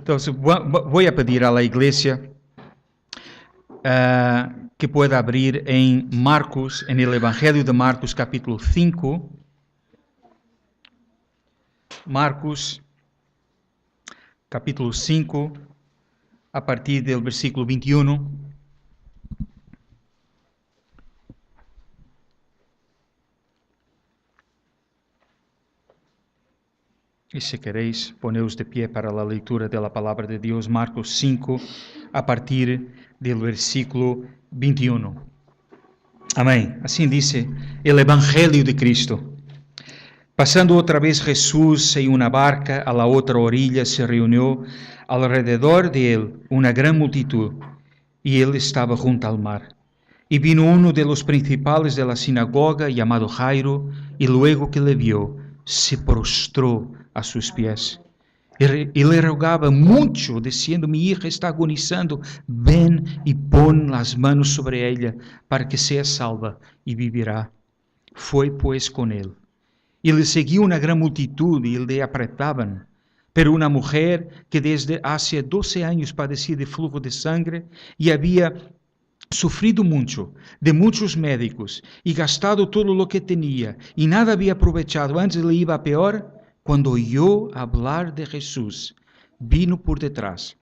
Entonces, voy a pedir a la iglesia que pueda abrir en Marcos, en el Evangelio de Marcos, capítulo 5. Marcos, capítulo 5, a partir del versículo 21. Y si queréis, poneos de pie para la lectura de la palabra de Dios, Marcos 5, a partir del versículo 21. Amén. Así dice el Evangelio de Cristo. Pasando otra vez Jesús en una barca a la otra orilla, se reunió alrededor de él una gran multitud, y él estaba junto al mar. Y vino uno de los principales de la sinagoga, llamado Jairo, y luego que le vio, se prostró a sus pies. Y le rogaba mucho, diciendo: mi hija está agonizando, ven y pon las manos sobre ella, para que sea salva y vivirá. Fue pues con él. Y le seguía una gran multitud y le apretaban. Pero una mujer que desde hace 12 años padecía de flujo de sangre y había sufrido mucho de muchos médicos y gastado todo lo que tenía y nada había aprovechado, antes le iba peor, cuando oyó hablar de Jesús, vino por detrás,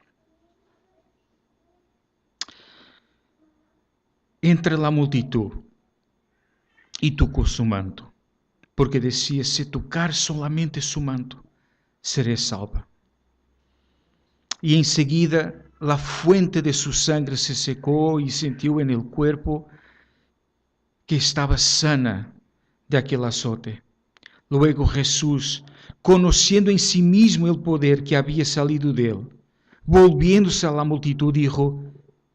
entre la multitud, y tocó su manto, porque decía: si tocar solamente su manto, seré salva. Y enseguida la fuente de su sangre se secó y sintió en el cuerpo que estaba sana de aquel azote. Luego Jesús, conociendo en sí mismo el poder que había salido de él, volviéndose a la multitud, dijo: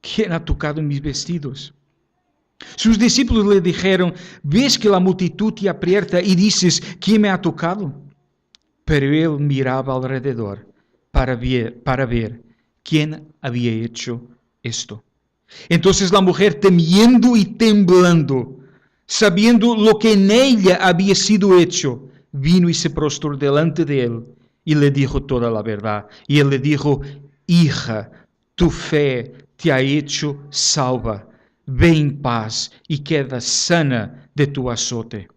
¿quién ha tocado mis vestidos? Sus discípulos le dijeron: ¿ves que la multitud te aprieta y dices: ¿quién me ha tocado? Pero él miraba alrededor para ver quién había hecho esto. Entonces la mujer, temiendo y temblando, sabiendo lo que en ella había sido hecho, vino y se prostró delante de él y le dijo toda la verdad. Y él le dijo: hija, tu fe te ha hecho salva. Ve en paz y queda sana de tu azote.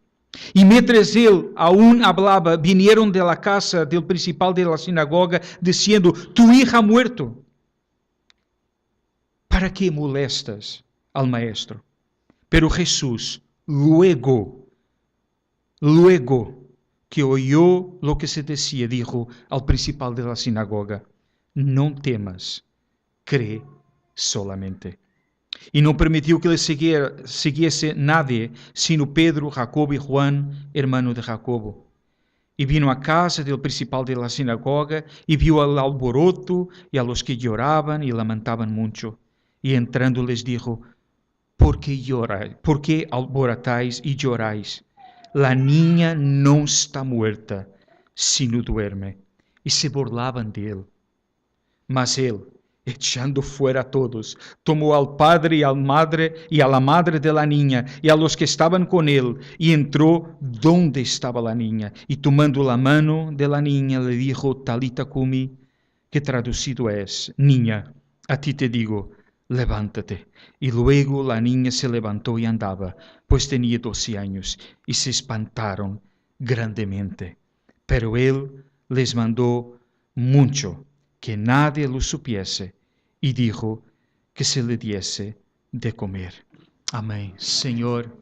Y mientras él aún hablaba, vinieron de la casa del principal de la sinagoga, diciendo: tu hija ha muerto. ¿Para qué molestas al maestro? Pero Jesús, luego que oyó lo que se decía, dijo al principal de la sinagoga: no temas, cree solamente. Y no permitió que le siguiese nadie, sino Pedro, Jacobo y Juan, hermano de Jacobo. Y vino a casa del principal de la sinagoga, y vio al alboroto y a los que lloraban y lamentaban mucho. Y entrando les dijo: ¿por qué lloráis? ¿Por qué alborotáis y lloráis? La niña no está muerta, sino duerme. Y se burlaban de él. Mas él, echando fuera a todos, tomó al padre y a la madre de la niña y a los que estaban con él, y entró donde estaba la niña, y tomando la mano de la niña le dijo: Talita cumi, que traducido es: niña, a ti te digo, levántate. Y luego la niña se levantó y andaba, pues tenía 12 años, y se espantaron grandemente. Pero él les mandó mucho que nadie lo supiese, y dijo que se le diese de comer. Amén. Señor,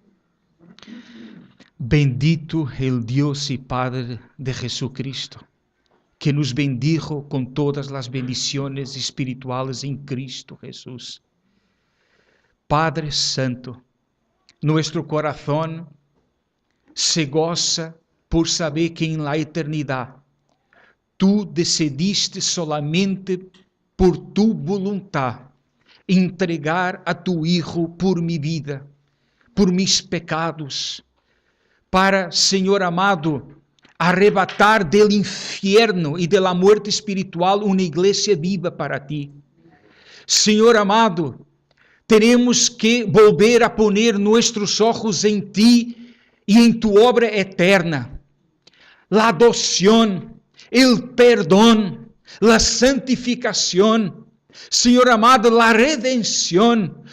bendito el Dios y Padre de Jesucristo, que nos bendijo con todas las bendiciones espirituales en Cristo Jesús. Padre Santo, nuestro corazón se goza por saber que en la eternidad tú decidiste solamente por tu voluntad entregar a tu Hijo por mi vida, por mis pecados, para, Señor amado, arrebatar del infierno y de la muerte espiritual una iglesia viva para ti. Señor amado, tenemos que volver a poner nuestros ojos en ti y en tu obra eterna. La adopción, el perdón, la santificación, Senhor amado, la redenção.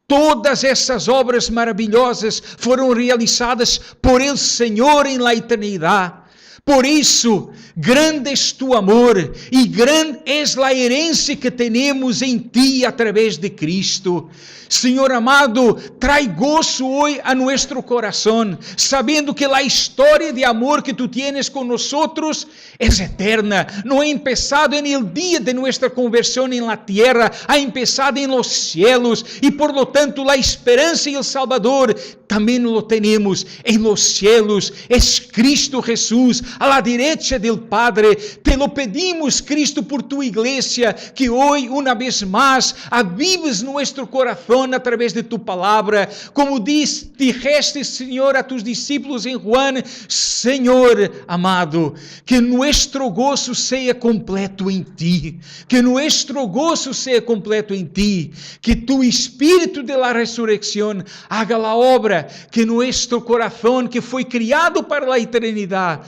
Todas essas obras maravilhosas foram realizadas por el Senhor em la eternidade. Por isso, grande es tu amor e grande es la herencia que temos em ti a través de Cristo. Senhor amado, trae gozo hoje a nuestro corazón, sabendo que a história de amor que tu tienes con nosotros es eterna. No ha empezado en el día de nuestra conversión en la tierra, ha empezado en los cielos, y por lo tanto la esperanza y el Salvador también lo tenemos en los cielos. Es Cristo Jesús, a la derecha del Padre. Te lo pedimos, Cristo, por tu iglesia, que hoy una vez más avives nuestro corazón a través de tu palavra, como dijiste, Senhor, a tus discípulos em Juan. Senhor amado, que nuestro gozo seja completo em ti, que nuestro gozo seja completo em ti, que tu Espírito de la resurrección haga la obra que nuestro corazón, que foi criado para a eternidade,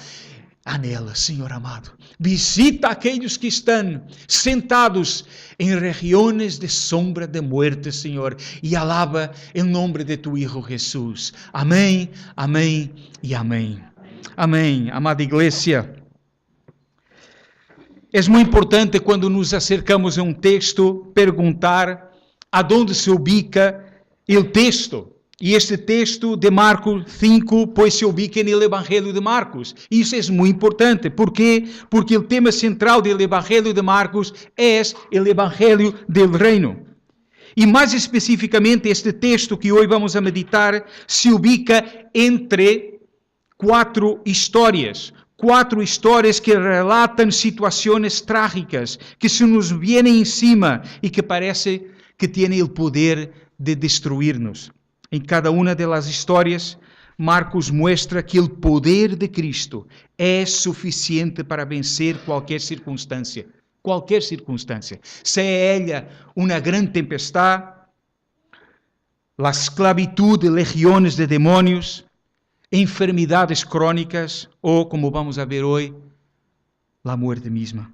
anela, Senhor amado. Visita aqueles que estão sentados em regiões de sombra de muerte, Senhor, e alaba o nome de tu Hijo Jesus. Amém, amém e amém. Amém, amada igreja. É muito importante quando nos acercamos a um texto perguntar aonde se ubica o texto. E este texto de Marcos 5, pois se ubica no Evangelho de Marcos. Isso é muito importante. ¿Por quê? Porque o tema central do Evangelho de Marcos é o Evangelho do Reino. E mais especificamente, este texto que hoje vamos a meditar se ubica entre 4 histórias. 4 histórias que relatam situações trágicas que se nos vienen em cima e que parece que têm o poder de destruir-nos. Em cada uma das histórias, Marcos mostra que o poder de Cristo é suficiente para vencer qualquer circunstância. Qualquer circunstância. Seja ela uma grande tempestade, a esclavitud de legiões de demônios, enfermidades crônicas ou, como vamos a ver hoje, a morte mesma.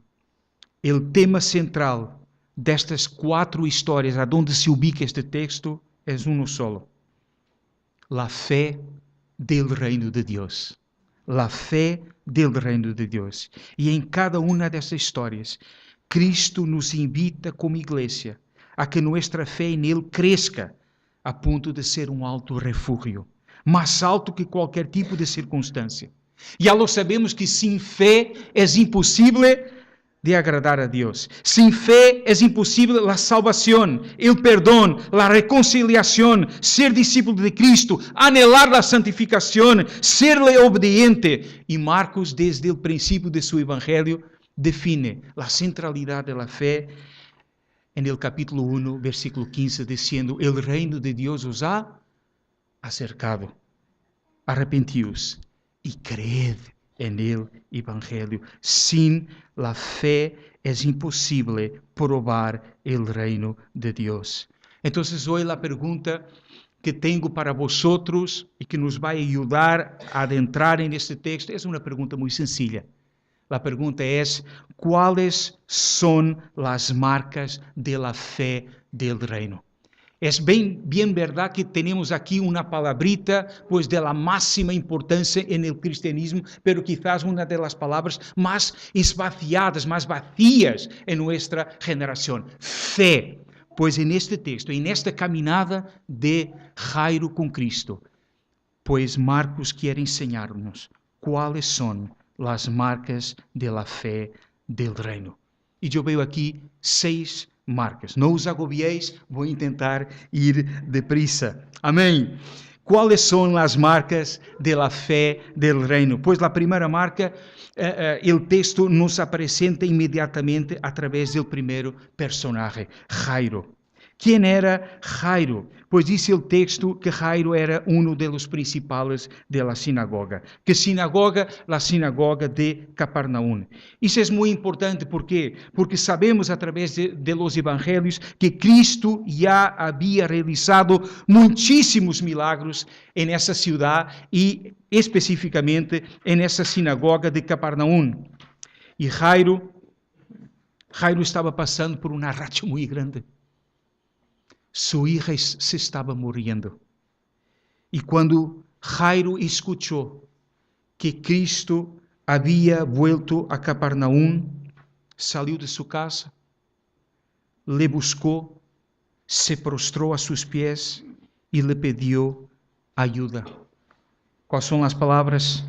O tema central destas 4 histórias, aonde se ubica este texto, é um solo. La fé del reino de Deus. La fé del reino de Deus. E em cada uma dessas histórias, Cristo nos invita como igreja a que nossa fé nele cresça a ponto de ser um alto refúgio, mais alto que qualquer tipo de circunstância. Já lo sabemos que sem fé é impossível de agradar a Deus. Sem fé é impossível a salvação, o perdão, a reconciliação, ser discípulo de Cristo, anhelar a santificação, ser-lhe obediente. E Marcos, desde o princípio de seu evangelho, define a centralidade da fé no capítulo 1, versículo 15, dizendo: "El reino de Deus os ha acercado. Arrepentios e creed en el evangelho. Sin la fé é impossível provar el reino de Deus." Então, hoje a pergunta que tenho para vosotros e que nos vai ajudar a adentrar neste texto é uma pergunta muito sencilla. A pergunta é: ¿cuáles são as marcas de la fé del reino? É bem verdade que temos aqui uma palabrita, pues de la máxima importância no cristianismo, pero quizás uma das palavras mais esvaziadas, mais vazias em nossa geração. Fé. Pois neste texto, nesta caminhada de Jairo com Cristo, pois Marcos quer ensinar-nos quais são as marcas de la fé del reino. E eu vejo aqui 6 marcas. Não os agobieis, vou tentar ir deprisa. Amém. Quais são as marcas de la fé del reino? Pois a primeira marca, o texto nos apresenta imediatamente através do primeiro personagem, Jairo. Quem era Jairo? Pois diz o texto que Jairo era um dos principais da sinagoga. Que sinagoga? A sinagoga de Capernaum. Isso é muito importante, ¿por quê? Porque sabemos através de los evangelhos que Cristo já havia realizado muitíssimos milagros em essa cidade e especificamente em essa sinagoga de Capernaum. E Jairo Jairo estava passando por uma racha muito grande. Sua hija se estava morrendo. E quando Jairo escutou que Cristo havia vuelto a Capernaum, saiu de sua casa, le buscou, se prostrou a seus pés e le pediu ajuda. Quais são as palavras?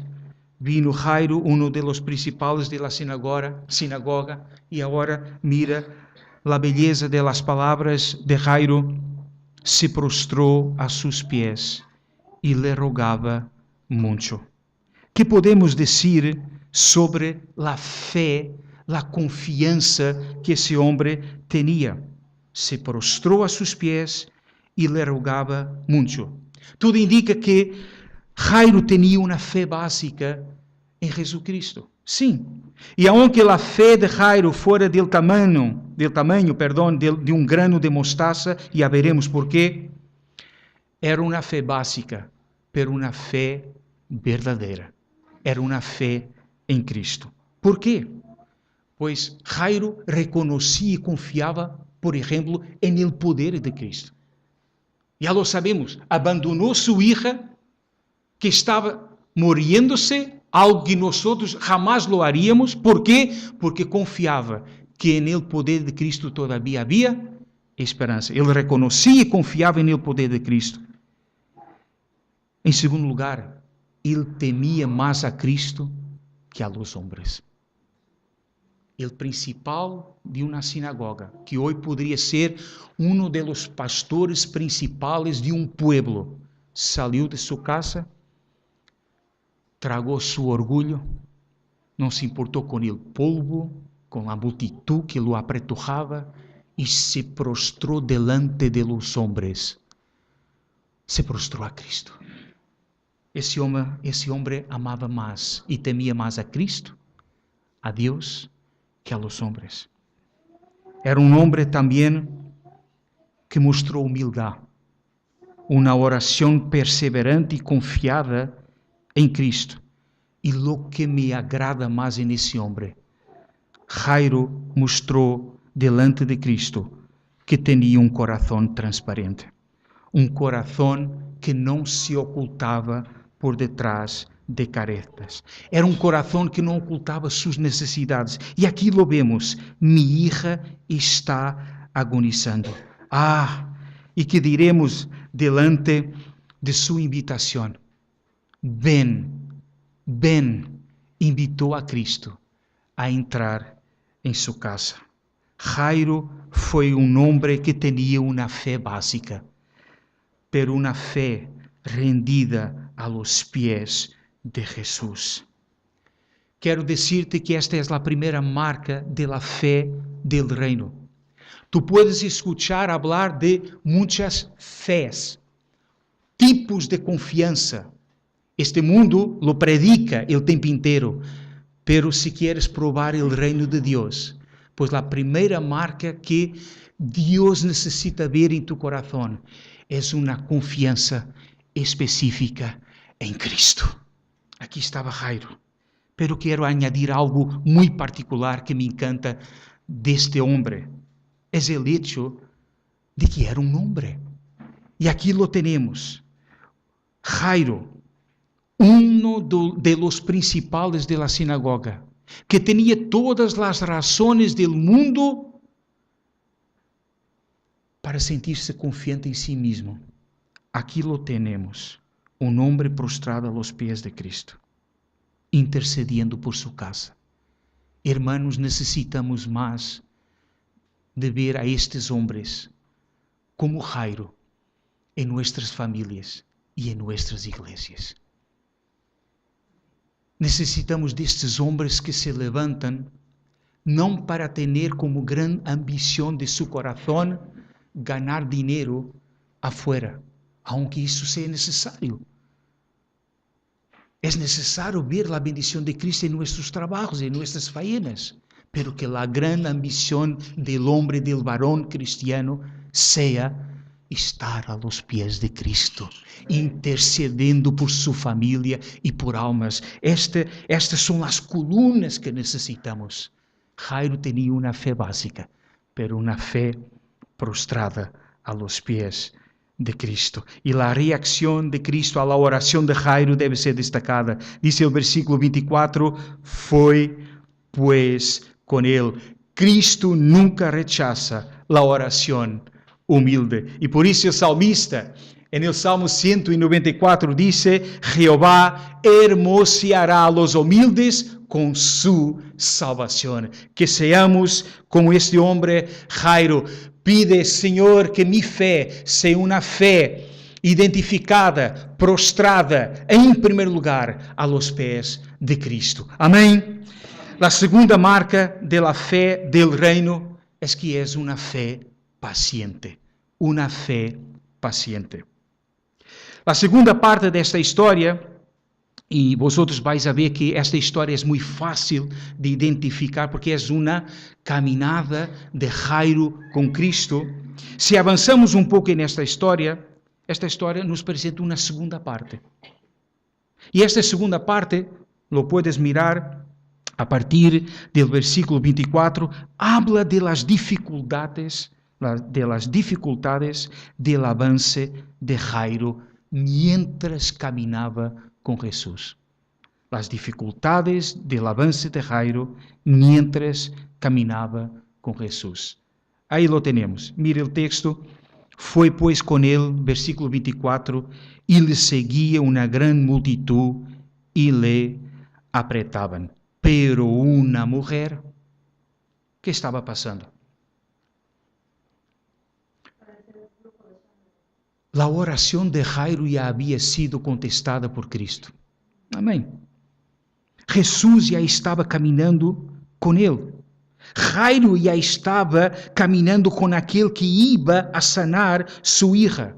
Vino Jairo, uno de los principales de la sinagoga, e agora mira a beleza de las palavras de Jairo. Se prostrou a seus pés e le rogava muito. Que podemos dizer sobre a fé, a confiança que esse homem tinha? Se prostrou a seus pés e le rogava muito. Tudo indica que Jairo tinha uma fé básica em Jesus Cristo. Sim. E aunque a fé de Jairo fora del tamanho, de um grano de mostaza, e veremos por quê, era uma fé básica, pero uma fé verdadeira. Era uma fé em Cristo. Por quê? Pois Jairo reconhecia e confiava, por exemplo, em el poder de Cristo. Já lo sabemos, abandonou sua hija, que estava morrendo-se, algo que nós jamais lo haríamos. Por quê? Porque confiava que no poder de Cristo todavia havia esperança. Ele reconhecia e confiava no poder de Cristo. Em segundo lugar, ele temia mais a Cristo que a los homens. O principal de uma sinagoga, que hoje poderia ser um dos pastores principais de um pueblo, saiu de sua casa, tragou seu orgulho, não se importou com o polvo, com a multitud que lo apretujava, e se prostrou delante de los hombres. Se prostrou a Cristo. Esse homem amava mais e temia mais a Cristo, a Deus, que a los hombres. Era um homem também que mostrou humildade, uma oração perseverante e confiada em Cristo. E lo que me agrada mais nesse homem, Jairo mostrou delante de Cristo que tinha um coração transparente, um coração que não se ocultava por detrás de caretas. Era um coração que não ocultava suas necessidades. E aqui lo vemos, minha hija está agonizando. E que diremos delante de sua invitação? Ven, invitou a Cristo a entrar em sua casa. Jairo foi um homem que tinha uma fé básica, pero uma fé rendida a los pies de Jesus. Quero dizer-te que esta é a primeira marca de la fé del reino. Tu puedes escuchar hablar de muitas fés, tipos de confiança. Este mundo lo predica o tempo inteiro, pero se quieres provar o reino de Deus, pois a primeira marca que Deus necessita ver em tu coração é uma confiança específica em Cristo. Aqui estava Jairo, pero quero añadir algo muito particular que me encanta deste homem. É o hecho de que era um homem. E aqui lo tenemos. Jairo, uno de los principales de la sinagoga, que tinha todas as razões do mundo para sentir-se confiante em si mesmo. Aqui lo tenemos, um homem prostrado a los pés de Cristo, intercediendo por sua casa. Hermanos, necessitamos mais de ver a estes homens como Jairo em nossas famílias e em nossas igrejas. Necessitamos destes homens que se levantam não para ter como grande ambição de seu coração ganhar dinheiro afuera, aunque isso seja necessário. É necessário ver a bendição de Cristo em nossos trabalhos, em nossas faenas, pero que a grande ambição do homem, do varão cristiano, seja estar a los pies de Cristo, intercedendo por sua família e por almas. Estas são as colunas que necessitamos Jairo tenía una fe básica, pero una fe prostrada a los pies de Cristo. Y la reacción de Cristo a la oración de Jairo debe ser destacada. Dice el versículo 24, fue pues con él. Cristo nunca rechaza la oración humilde. Y por eso el salmista, en el Salmo 194, dice, Jehová hermoseará a los humildes con su salvación. Que seamos como este hombre Jairo. Pide, Señor, que mi fe sea una fe identificada, prostrada, en primer lugar, a los pies de Cristo. Amén. La segunda marca de la fe del reino es que es una fe paciente. Una fe paciente. La segunda parte de esta historia, y vosotros vais a ver que esta historia es muy fácil de identificar porque es una caminada de Jairo con Cristo. Si avanzamos un poco en esta historia nos presenta una segunda parte. Y esta segunda parte, lo puedes mirar a partir del versículo 24, habla de las dificultades del avance de Jairo mientras caminaba con Jesús. Las dificultades del avance de Jairo mientras caminaba con Jesús. Ahí lo tenemos. Mire el texto. Fue pues con él, versículo 24, y le seguía una gran multitud y le apretaban. Pero una mujer, ¿qué estaba pasando? La oración de Jairo ya había sido contestada por Cristo. Amén. Jesús ya estaba caminando con él. Jairo ya estaba caminando con aquel que iba a sanar su hija.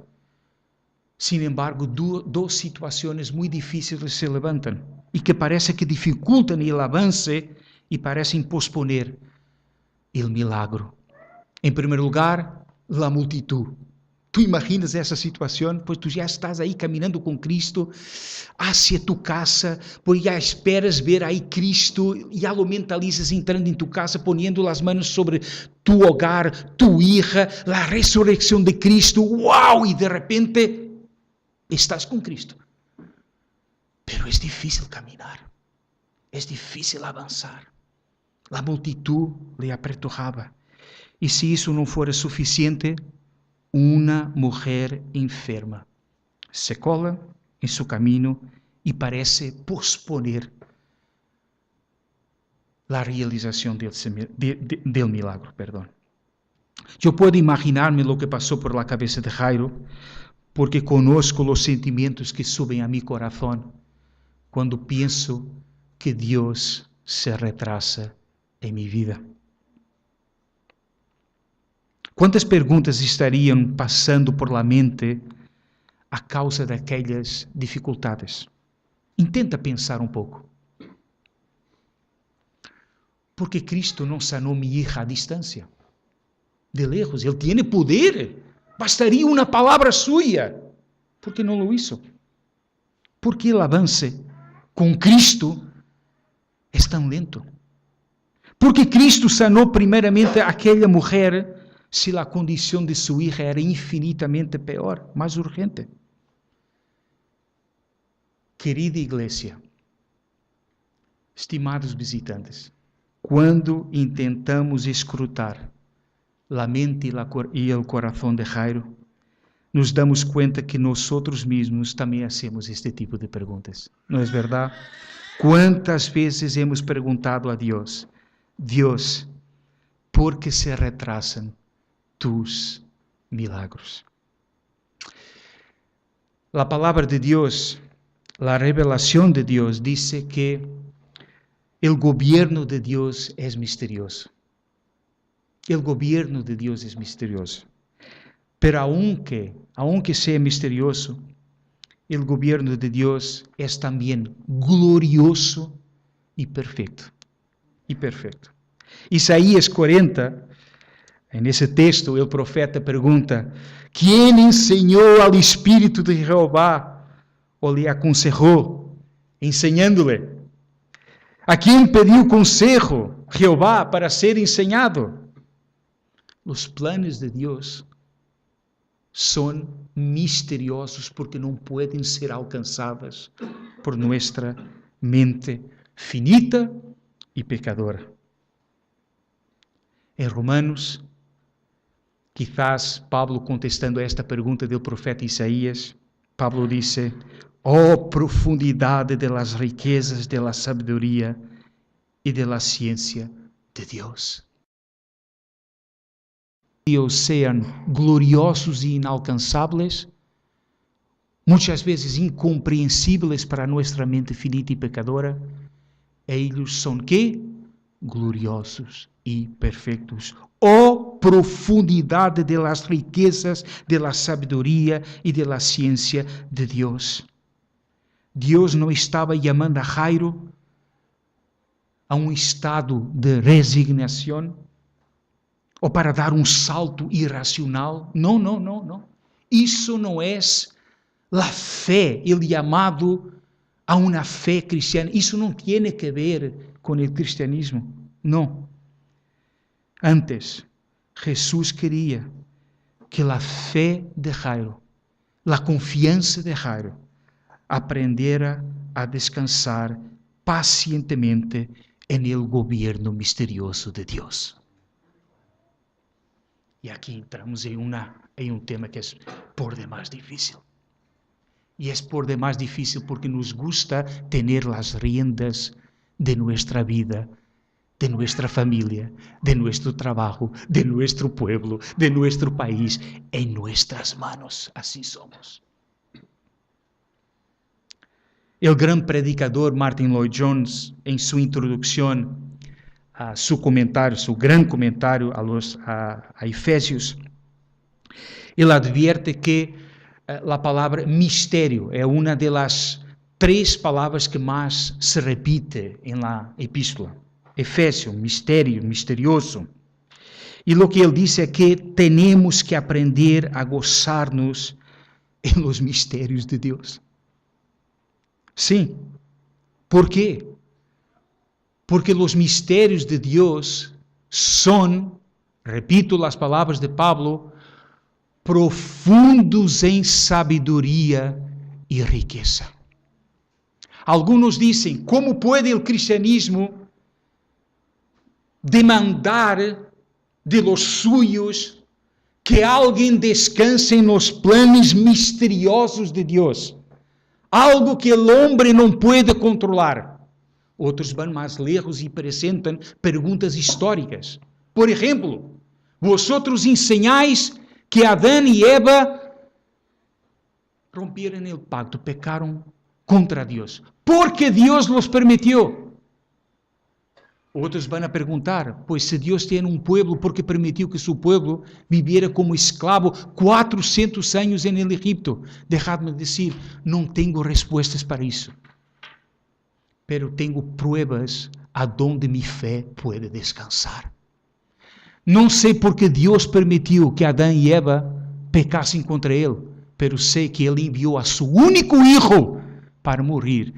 Sin embargo, dos situaciones muy difíciles se levantan y que parece que dificultan el avance y parecen posponer el milagro. En primer lugar, la multitud. ¿Tú imaginas essa situação? Pois tu já estás aí caminhando com Cristo hacia tu casa, pois já esperas ver aí Cristo, já lo mentalizas entrando em tu casa, poniendo as mãos sobre tu hogar, tu hija, a ressurreição de Cristo. ¡Wow! E de repente estás com Cristo. Pero é difícil caminhar, é difícil avançar. A multitud le apretojaba. E se isso não fora suficiente, una mujer enferma se cola en su camino y parece posponer la realización del milagro. Yo puedo imaginarme lo que pasó por la cabeza de Jairo, porque conozco los sentimientos que suben a mi corazón cuando pienso que Dios se retrasa en mi vida. Quantas perguntas estariam passando por la mente a causa daquelas dificuldades? Intenta pensar um pouco. Porque Cristo não sanou minha hija à distância, de lejos. Ele tem poder. Bastaria uma palavra suya. ¿Por que não lo hizo? Porque o avance com Cristo é tão lento. Porque Cristo sanou primeiramente aquela mulher se a condição de sua hija era infinitamente pior, mais urgente. Querida igreja, estimados visitantes, quando intentamos escrutar a mente e o coração de Jairo, nos damos conta que nós mesmos também hacemos este tipo de perguntas. Não é verdade? Quantas vezes hemos perguntado a Deus, Deus, ¿por que se retrasan tus milagros? La palabra de Dios, la revelación de Dios dice que el gobierno de Dios es misterioso. El gobierno de Dios es misterioso. Pero aunque sea misterioso, el gobierno de Dios es también glorioso y perfecto. Isaías 40, en ese texto, el profeta pregunta, ¿quién enseñó al Espíritu de Jehová o le aconsejó, enseñándole? ¿A quién pediu consejo Jehová para ser enseñado? Os planos de Deus são misteriosos porque não podem ser alcançados por nossa mente finita e pecadora. Em Romanos, quizás Pablo contestando a esta pergunta do profeta Isaías, Pablo disse: "Oh profundidade de las riquezas de la sabedoria e de la ciencia de Deus." Deus sejam gloriosos e inalcançáveis, muitas vezes incompreensíveis para nossa mente finita e pecadora, eles são que? Gloriosos e perfeitos. Oh profundidade de las riquezas, de la sabedoria e de la ciência de Deus. Deus não estava chamando a Jairo a um estado de resignação ou para dar um salto irracional. Não. Isso não é a fé, o chamado a uma fé cristiana. Isso não tem que ver com o cristianismo. Não. Antes, Jesus queria que a fé de Jairo, a confiança de Jairo, aprendera a descansar pacientemente en governo misterioso de Deus. E aqui entramos em um tema que é por demais difícil. E é por demais difícil porque nos gusta ter as riendas de nossa vida, de nossa família, de nosso trabalho, de nosso pueblo, de nosso país, em nossas manos. Assim somos. O grande predicador Martin Lloyd-Jones, em sua introdução, seu grande comentário a Efésios, ele advierte que a palavra mistério é uma das 3 palavras que mais se repite na epístola. Efésio, mistério, misterioso. E o que ele diz é que temos que aprender a gozar-nos em los mistérios de Deus. Sim. ¿Por quê? Porque os mistérios de Deus são, repito as palavras de Pablo, profundos em sabedoria e riqueza. Alguns dizem: como pode o cristianismo demandar de los suyos que alguém descanse nos planos misteriosos de Deus? Algo que o homem não pode controlar. Outros vão mais lejos e apresentam perguntas históricas. Por exemplo, vosotros enseñáis que Adão e Eva romperam o pacto, pecaram contra Deus. ¿Por que Deus los permitiu? Outros vão a perguntar: pois se Deus tem um pueblo, ¿por que permitiu que seu pueblo viviera como esclavo 400 anos en el Egipto? Dejadme dizer, não tenho respostas para isso. Pero tenho pruebas aonde minha fé pode descansar. Não sei por que Deus permitiu que Adão e Eva pecassem contra Ele, pero sei que Ele enviou a seu único Hijo para morrer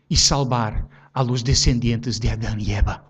e salvar a los descendentes de Adão e Eva.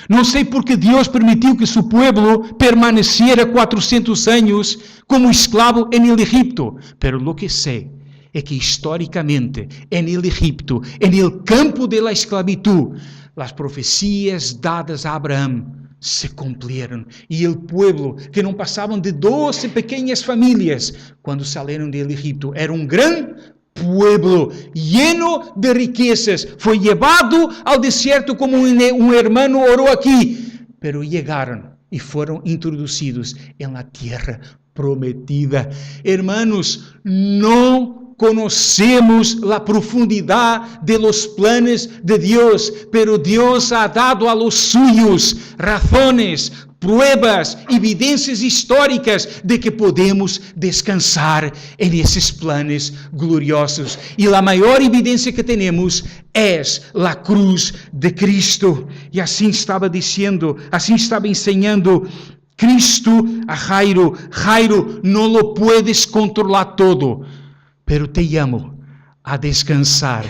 Não sei por que Deus permitiu que seu pueblo permaneciera 400 anos como esclavo en el Egipto, pero lo que sei é que historicamente en el Egipto, en el campo de la esclavitud, las profecias dadas a Abraão se cumpriram. E o pueblo, que não passavam de 12 pequenas famílias, quando saíram do Egipto, era um grande pueblo lleno de riquezas. Foi levado ao deserto como um hermano orou aqui, pero chegaram e foram introduzidos em la tierra prometida. Hermanos, não conocemos la profundidad de los planes de Dios, pero Dios ha dado a los suyos razones, pruebas, evidências históricas de que podemos descansar en esses planos gloriosos. E a maior evidência que temos é a cruz de Cristo. E assim estava dizendo, assim estava ensinando Cristo a Jairo: Jairo, não lo puedes controlar todo, pero te llamo a descansar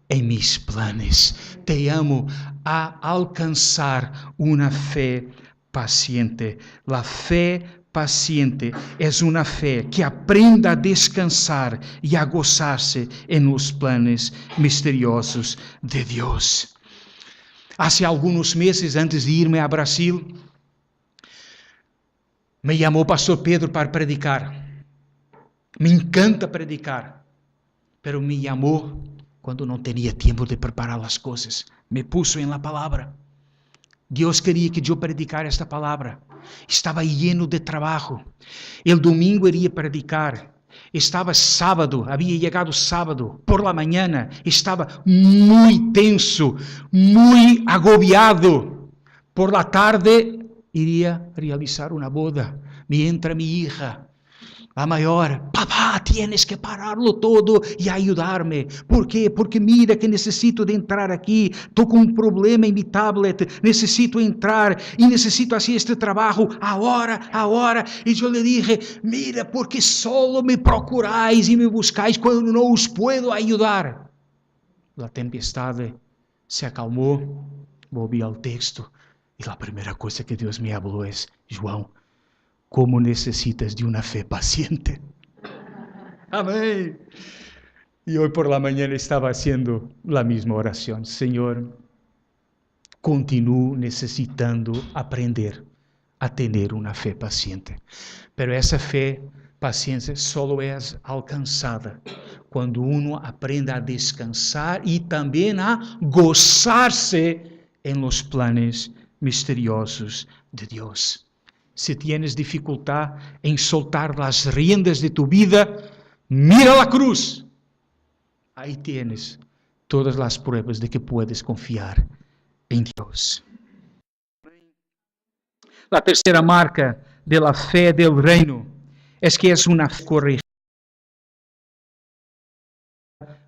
en mis planes. Te amo a alcanzar una fe paciente. La fe paciente es una fe que aprenda a descansar y a gozarse en los planes misteriosos de Dios. Hace algunos meses, antes de irme a Brasil, me llamó Pastor Pedro para predicar. Me encanta predicar, pero me llamó quando não tinha tempo de preparar as coisas. Me puso em la palavra. Deus queria que eu predicara esta palavra. Estava lleno de trabalho. El domingo iria predicar. Estava sábado, havia chegado sábado, por la mañana, estava muito tenso, muito agobiado. Por la tarde, iria realizar uma boda. Me entra minha hija, a maior: papá, tienes que pararlo todo e ayudarme. ¿Por quê? Porque mira que necessito de entrar aqui. Estou com um problema em mi tablet. Necessito entrar e necessito fazer este trabalho agora. E eu lhe dije: mira, porque solo me procuráis e me buscáis quando não os puedo ayudar. A tempestade se acalmou. Volvi ao texto. E a primeira coisa que Deus me falou é: João, como necessitas de uma fé paciente. Amém. E hoje por la mañana estava haciendo a mesma oração. Senhor, continuo necessitando aprender a ter uma fé paciente. Pero essa fé paciente solo é alcançada quando uno aprende a descansar e também a gozar-se em los planes misteriosos de Deus. Se tienes dificuldade em soltar as riendas de tu vida, mira a cruz. Aí tienes todas as pruebas de que puedes confiar em Deus. A terceira marca de la fé del reino es que es una fe corregida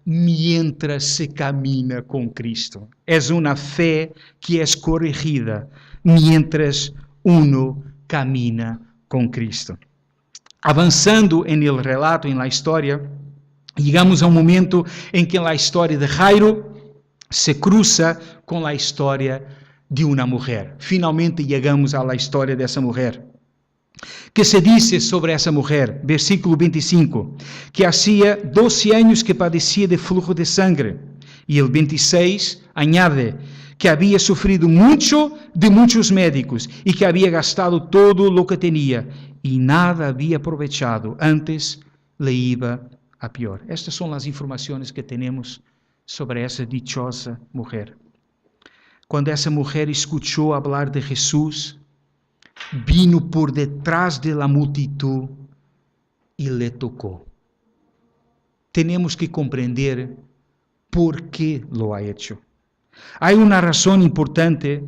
mientras se camina con Cristo. Es una fe que es corregida mientras uno camina com Cristo. Avançando em el relato, em la história, chegamos a um momento em que a história de Jairo se cruza com a história de uma mulher. Finalmente chegamos à história dessa mulher. Que se dice sobre essa mulher, versículo 25, que hacía 12 anos que padecia de flujo de sangre. E el 26 añade que havia sofrido muito de muitos médicos e que havia gastado todo lo que tinha e nada havia aprovechado, antes le iba a pior. Estas são as informações que temos sobre essa dichosa mulher. Quando essa mulher escutou falar de Jesus, vino por detrás de la multitud e le tocou. Temos que compreender por que lo ha hecho. Há uma razão importante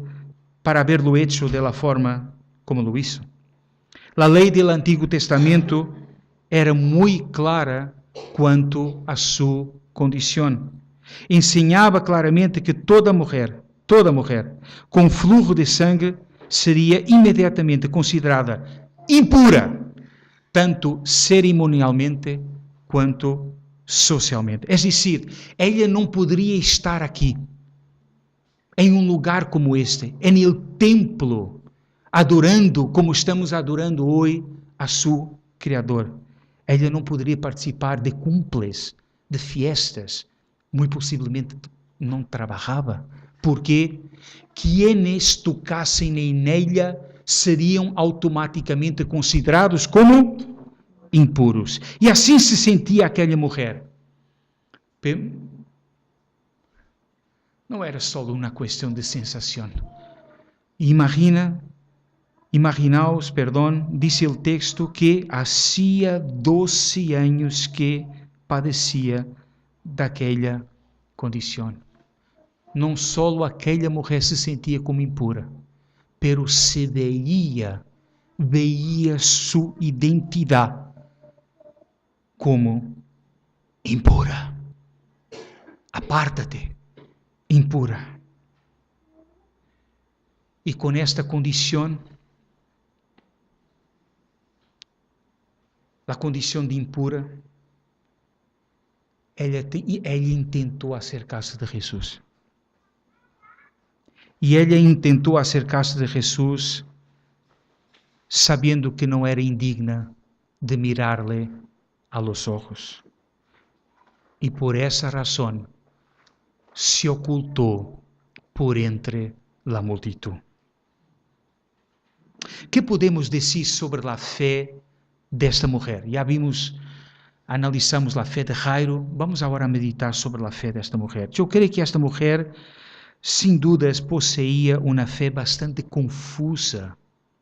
para haberlo hecho de la forma como lo hizo. La lei do Antigo Testamento era muito clara quanto a sua condição. Ensinava claramente que toda mulher com flujo de sangue seria imediatamente considerada impura, tanto cerimonialmente quanto socialmente. É decir, ela não poderia estar aqui, em um lugar como este, em el templo, adorando como estamos adorando hoje a seu Criador. Ela não poderia participar de cumples, de fiestas, muito possivelmente não trabalhava, porque quienes tocassem em ela seriam automaticamente considerados como impuros. E assim se sentia aquela mulher. Não era só uma questão de sensação. Imaginaos, dice o texto que hacía 12 anos que padecia daquela condição. Não só aquela mulher se sentia como impura, pero se veía sua identidade como impura. Apártate, impura. E com esta condição, a condição de impura, ella intentou acercar-se de Jesus. E ela intentou acercar-se de Jesus, sabendo que não era indigna de mirar-lhe a los ojos. E por essa razão se ocultou por entre la multitud. Que podemos dizer sobre a fé desta mulher? Já analisamos a fé de Jairo, vamos agora meditar sobre a fé desta mulher. Eu creio que esta mulher, sem dúvidas, possuía uma fé bastante confusa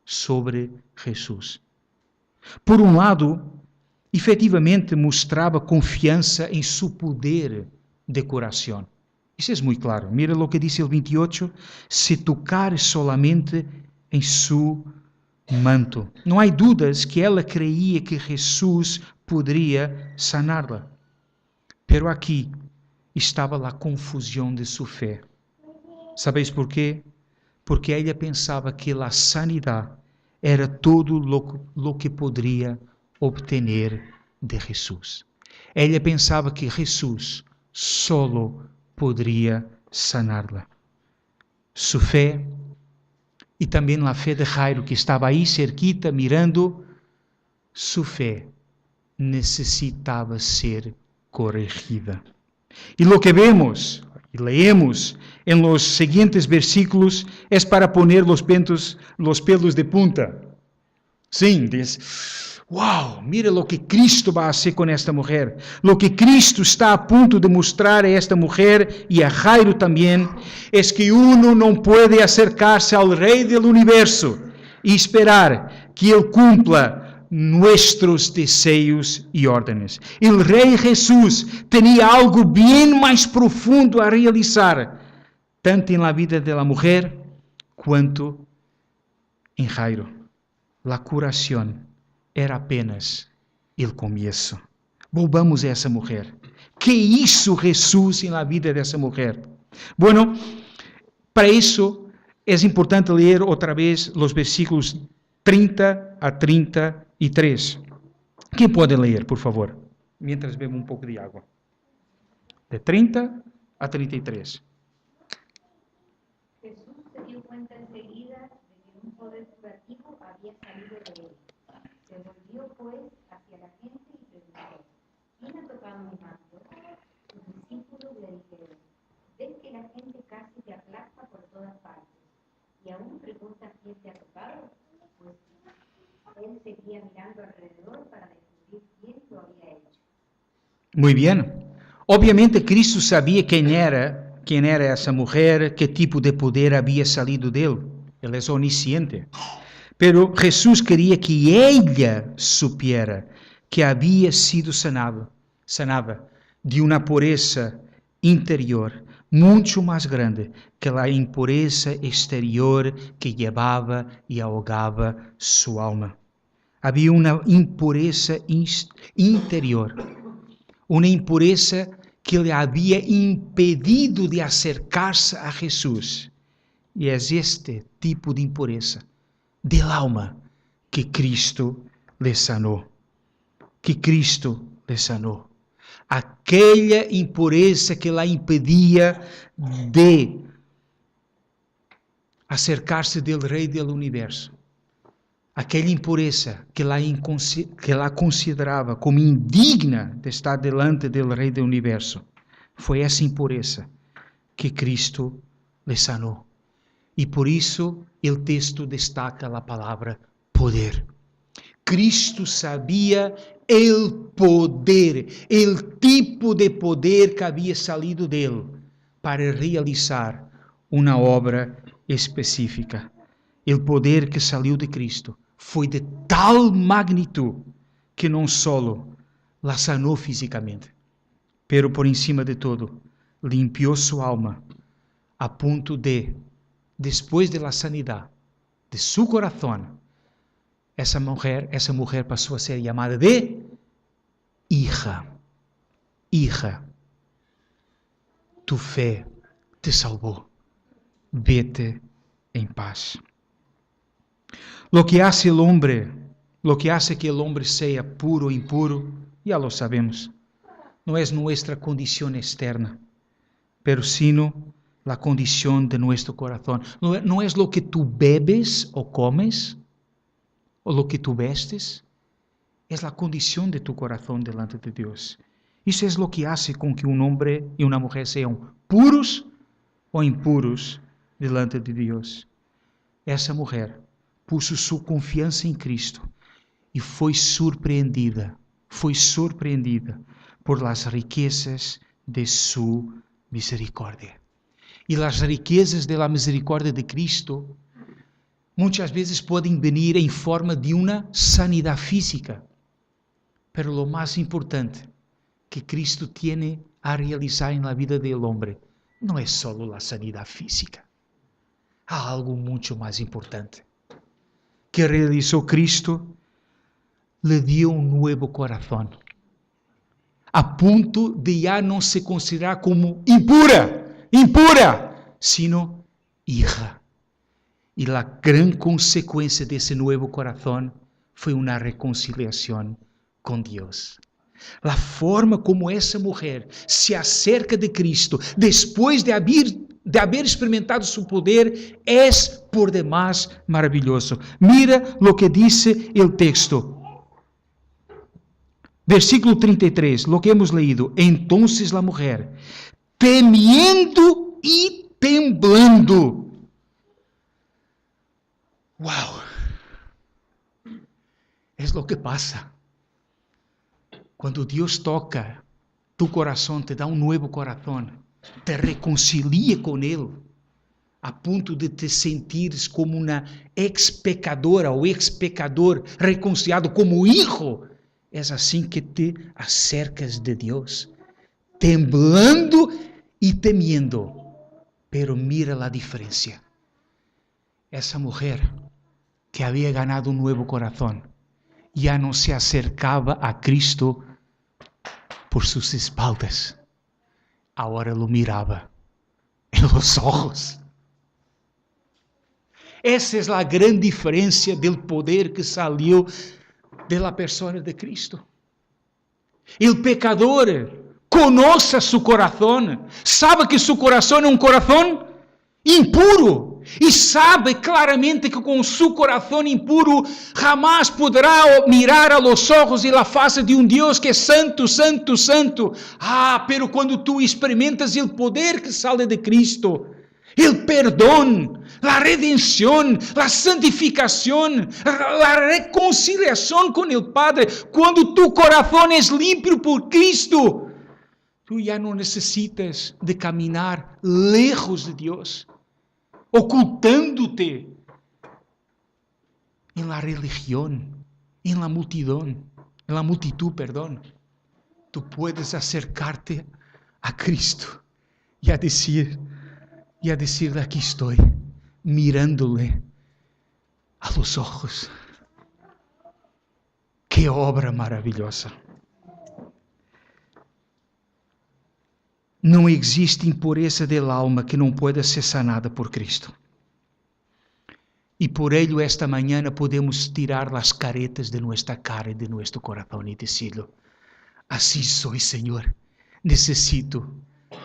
sobre Jesus. Por um lado, efetivamente mostrava confiança em seu poder de curação. Isso é muito claro. Mira o que diz o 28, se tocar solamente em seu manto. Não há dúvidas que ela creia que Jesus poderia saná-la. Pero aqui estava a confusão de sua fé. Sabeis por quê? Porque ela pensava que a sanidade era tudo lo que poderia obter de Jesus. Ela pensava que Jesus solo poderia saná-la. Sua fé e também a fé de Jairo, que estava aí cerquita mirando, sua fé necessitava ser corrigida. E lo que vemos e leemos en los seguintes versículos es para poner los pelos de punta. Sim, diz, wow, mira lo que Cristo vai fazer com esta mulher. Lo que Cristo está a ponto de mostrar a esta mulher e a Jairo também es que uno não pode acercar-se ao Rei del Universo e esperar que Ele cumpla nuestros desejos e órdenes. O Rei Jesus tinha algo bem mais profundo a realizar, tanto em la vida de la mulher quanto em Jairo. La curação era apenas o começo. Volvamos a essa mulher. Que hizo Jesus em la vida dessa mulher? Bueno, para isso é importante ler outra vez os versículos 30 a 33. Quem pode ler, por favor? Mientras bebo pouco de água. De 30 a 33. Jesús se dio cuenta enseguida de que un poder curativo había salido de él. Se volvió pues hacia la gente y preguntó: ¿quién ha tocado mi manto? Sus discípulos le dijeron: ¿ves que la gente casi te aplasta por todas partes? ¿Y aún preguntas quién te ha tocado? Pues él seguía mirando alrededor para descubrir quién lo había hecho. Muy bien. Obviamente Cristo sabia quem era essa mulher, que tipo de poder havia salido dele. Ele é onisciente. Pero Jesus queria que ela supiera que havia sido sanada de uma pureza interior muito mais grande que a impureza exterior que levava e ahogava sua alma. Havia uma impureza interior, uma impureza que lhe havia impedido de acercar-se a Jesus. E é este tipo de impureza del alma que Cristo lhe sanou. Que Cristo lhe sanou. Aquela impureza que la impedia de acercar-se del Rei del Universo. Aquela impureza que la considerava como indigna de estar delante del Rei do Universo. Foi essa impureza que Cristo lhe sanou. E por isso o texto destaca a palavra poder. Cristo sabia o poder, o tipo de poder que havia salido dele para realizar uma obra específica. O poder que saiu de Cristo foi de tal magnitude que não só la sanou fisicamente, pero por encima de todo, limpiou sua alma a ponto de, depois de la sanidade de su coração, essa mulher passou a ser chamada de hija. Hija, tu fé te salvou. Vete em paz. Lo que hace que el hombre sea puro o impuro, ya lo sabemos. no es nuestra condición externa, pero sino la condición de nuestro corazón. No es lo que tú bebes o comes, o lo que tú vestes, es la condición de tu corazón delante de Dios. Eso es lo que hace con que un hombre y una mujer sean puros o impuros delante de Dios. Essa mujer puso su confianza en Cristo y foi surpreendida por las riquezas de su misericordia. Y las riquezas de la misericordia de Cristo muchas veces pueden venir en forma de una sanidad física. Pero lo más importante que Cristo tiene a realizar en la vida del hombre no es solo la sanidad física. Hay algo mucho más importante que realizó Cristo. Le dio un nuevo corazón, a punto de ya no se considerar como impura, sino hija. Y la gran consecuencia de ese nuevo corazón fue una reconciliación con Dios. La forma como esa mujer se acerca de Cristo después de haber experimentado su poder es por demás maravilloso. Mira lo que dice el texto. Versículo 33, lo que hemos leído. Entonces la mujer, temiendo y temblando. ¡Wow! Es lo que pasa. Cuando Dios toca tu corazón, te da un nuevo corazón, te reconcilia con Él, a punto de te sentir como una ex pecadora o ex pecador reconciliado como hijo. Es así que te acercas de Dios, temblando y temiendo. Pero mira la diferencia. Esa mujer que había ganado un nuevo corazón, ya no se acercaba a Cristo por sus espaldas. Ahora lo miraba en los ojos. Esa es la gran diferencia del poder que salió de la persona de Cristo. El pecador conoce su corazón, sabe que su corazón es un corazón impuro y sabe claramente que con su corazón impuro jamás podrá mirar a los ojos y la faz de un Dios que es santo, santo, santo. Pero cuando tú experimentas el poder que sale de Cristo, el perdón, la redención, la santificación, la reconciliación con el Padre, cuando tu corazón es limpio por Cristo, tú ya no necesitas de caminar lejos de Dios, ocultándote en la religión, en la multitud, perdón. Tú puedes acercarte a Cristo y a decirle, aquí estoy, mirándole a los ojos. ¡Qué obra maravillosa! Não existe impureza del alma que não pueda ser sanada por Cristo. E por ello esta mañana podemos tirar las caretas de nuestra cara y de nuestro corazón y decirlo, así soy, Señor, necesito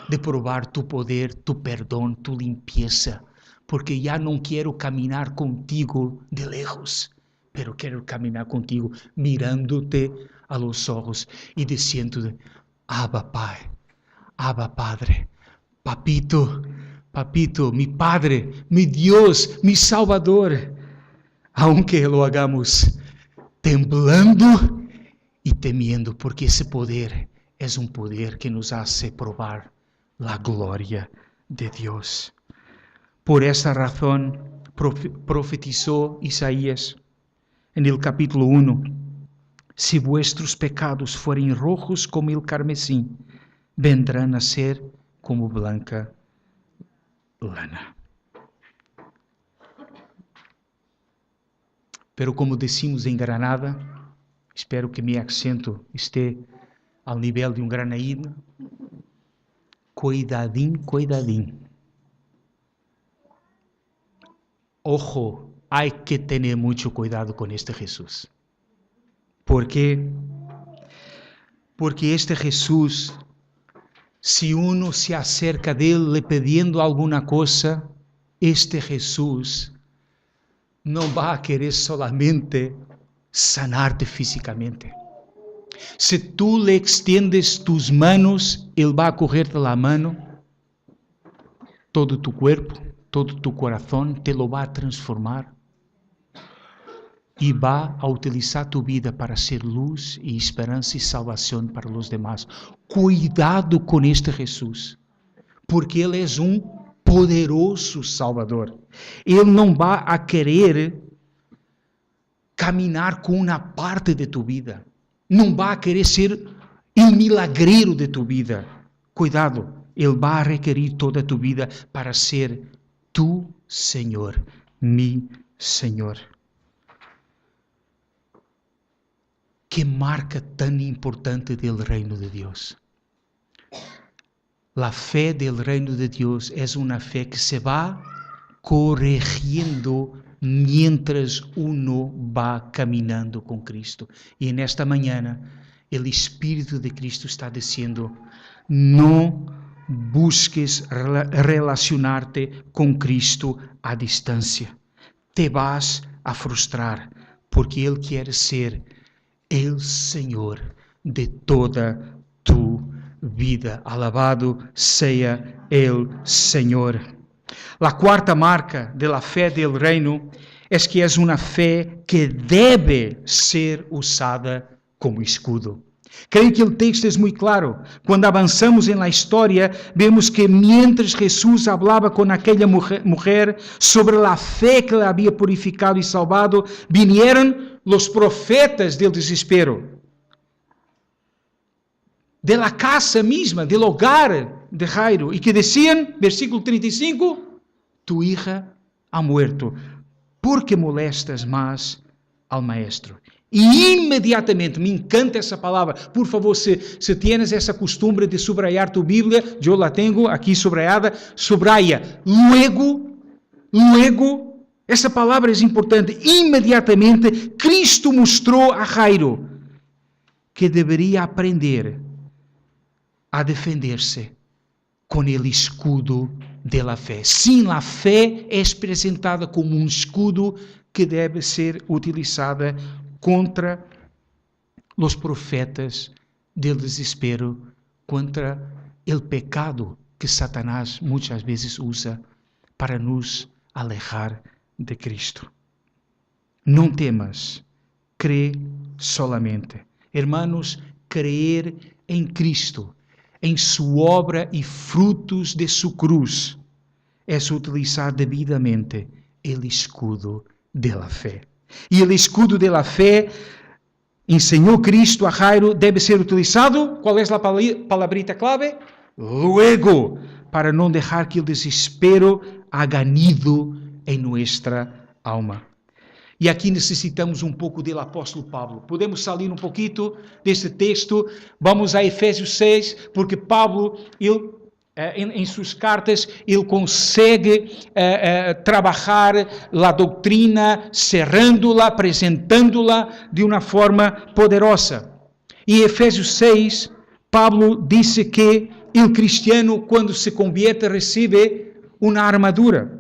de probar tu poder, tu perdón, tu limpieza, porque ya no quiero caminar contigo de lejos, pero quiero caminar contigo mirándote a los ojos y diciéndote, Abba, Pai. Abba, Padre, Papito, mi Padre, mi Dios, mi Salvador, aunque lo hagamos temblando y temiendo, porque ese poder es un poder que nos hace probar la gloria de Dios. Por esta razón profetizó Isaías en el capítulo 1, si vuestros pecados fueren rojos como el carmesí, vendrán a ser como blanca lana. Pero como decimos em Granada, espero que mi acento esté ao nível de um granaíno, cuidadín. Ojo, hay que tener mucho cuidado con este Jesús. ¿Por qué? Porque este Jesús, si uno se acerca de Él le pidiendo alguna cosa, este Jesús no va a querer solamente sanarte físicamente. Si tú le extiendes tus manos, Él va a cogerte la mano, todo tu cuerpo, todo tu corazón, te lo va a transformar. Y va a utilizar tu vida para ser luz y esperanza y salvación para los demás. Cuidado con este Jesús, porque Él es un poderoso Salvador. Él no va a querer caminar con una parte de tu vida. No va a querer ser el milagrero de tu vida. Cuidado, Él va a requerir toda tu vida para ser tu Señor, mi Señor. Qué marca tan importante del reino de Dios. La fe del reino de Dios es una fe que se va corrigiendo mientras uno va caminando con Cristo. Y en esta mañana, el Espíritu de Cristo está diciendo, no busques relacionarte con Cristo a distancia. Te vas a frustrar, porque Él quiere ser el Señor de toda tu vida. Alabado sea el Señor. La cuarta marca de la fe del reino es que es una fe que debe ser usada como escudo. Creio que o texto é muito claro. Quando avançamos na história, vemos que mientras Jesús hablaba com aquela mulher sobre a fé que la había purificado e salvado, vinieron los profetas del desespero. De la casa misma, del hogar de Jairo, y que decían, versículo 35, tu hija ha muerto, ¿por qué molestas más al maestro? E imediatamente, me encanta essa palavra, por favor, se tienes essa costumbre de subrayar tu Bíblia, eu la tenho aqui subrayada, subraya, luego, essa palavra é importante, imediatamente, Cristo mostrou a Jairo que deveria aprender a defender-se com o escudo da fé. Sim, a fé é apresentada como um escudo que deve ser utilizada contra os profetas do desespero, contra o pecado que Satanás muitas vezes usa para nos alejar de Cristo. Não temas, crê solamente. Hermanos, creer em Cristo, em sua obra e frutos de sua cruz, é utilizar devidamente o escudo da fé. E o escudo da fé, ensinou Cristo a Jairo, deve ser utilizado, qual é a palabrita clave? Luego, para não deixar que o desespero haga nido em nossa alma. E aqui necessitamos um pouco do apóstolo Pablo. Podemos sair um pouquinho deste texto, vamos a Efésios 6, porque Pablo, ele, em suas cartas, ele consegue trabalhar a doutrina, cerrando-la, apresentando-la de uma forma poderosa. E em Efésios 6, Pablo disse que o cristiano, quando se convierte, recebe uma armadura.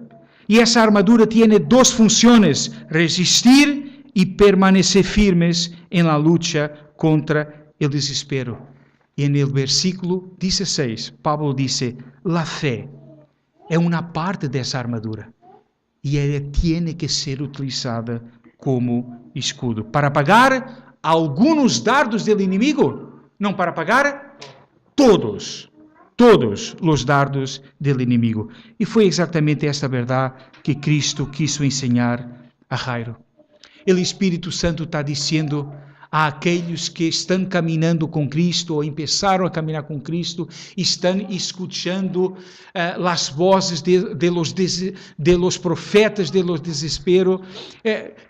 E essa armadura tem duas funções: resistir e permanecer firmes em la lucha contra o desespero. E no versículo 16, Pablo disse: la fé é uma parte dessa armadura e ela tem que ser utilizada como escudo para apagar alguns dardos do inimigo, não para apagar todos os dardos do inimigo. E foi exatamente esta verdade que Cristo quis ensinar a Jairo. O Espírito Santo está dizendo a aqueles que estão caminhando com Cristo, ou começaram a caminhar com Cristo, estão escutando as vozes de los profetas de los desespero.